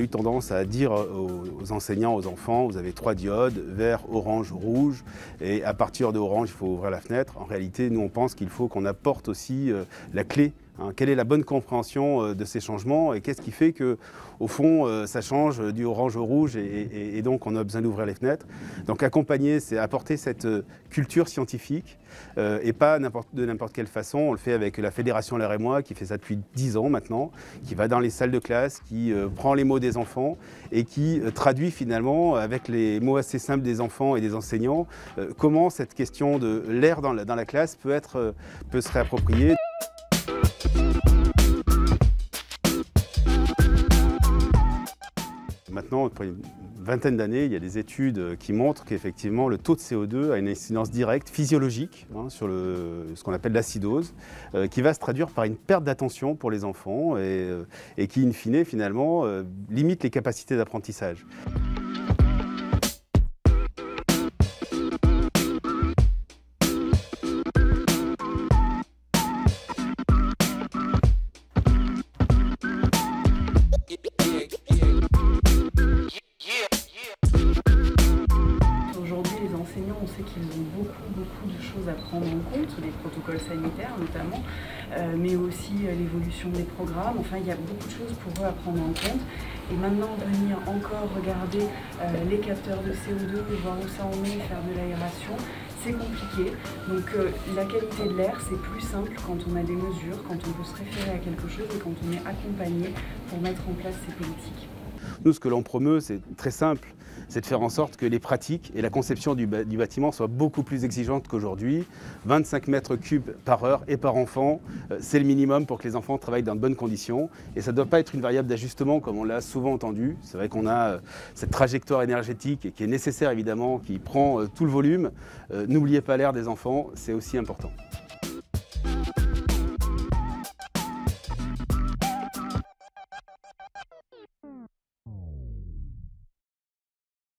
eu tendance à dire aux enseignants, aux enfants, vous avez 3 diodes, vert, orange, rouge, et à partir de orange, il faut ouvrir la fenêtre. En réalité, nous, on pense qu'il faut qu'on apporte aussi la clé. Quelle est la bonne compréhension de ces changements et qu'est-ce qui fait que, au fond, ça change du orange au rouge et donc on a besoin d'ouvrir les fenêtres. Donc accompagner, c'est apporter cette culture scientifique et pas de n'importe quelle façon. On le fait avec la Fédération L'air et moi qui fait ça depuis 10 ans maintenant, qui va dans les salles de classe, qui prend les mots des enfants et qui traduit finalement avec les mots assez simples des enfants et des enseignants comment cette question de l'air dans la classe peut se réapproprier. Maintenant, depuis une vingtaine d'années, il y a des études qui montrent qu'effectivement le taux de CO2 a une incidence directe physiologique sur ce qu'on appelle l'acidose, qui va se traduire par une perte d'attention pour les enfants et qui, in fine, finalement, limite les capacités d'apprentissage. Aujourd'hui, les enseignants, on sait qu'ils ont beaucoup de choses à prendre en compte, les protocoles sanitaires notamment, mais aussi l'évolution des programmes. Enfin, il y a beaucoup de choses pour eux à prendre en compte. Et maintenant, venir encore regarder les capteurs de CO2, voir où ça en est, faire de l'aération, c'est compliqué. Donc la qualité de l'air, c'est plus simple quand on a des mesures, quand on peut se référer à quelque chose et quand on est accompagné pour mettre en place ces politiques. Nous, ce que l'on promeut, c'est très simple, c'est de faire en sorte que les pratiques et la conception du bâtiment soient beaucoup plus exigeantes qu'aujourd'hui. 25 mètres cubes par heure et par enfant, c'est le minimum pour que les enfants travaillent dans de bonnes conditions. Et ça ne doit pas être une variable d'ajustement comme on l'a souvent entendu. C'est vrai qu'on a cette trajectoire énergétique qui est nécessaire évidemment, qui prend tout le volume. N'oubliez pas l'air des enfants, c'est aussi important.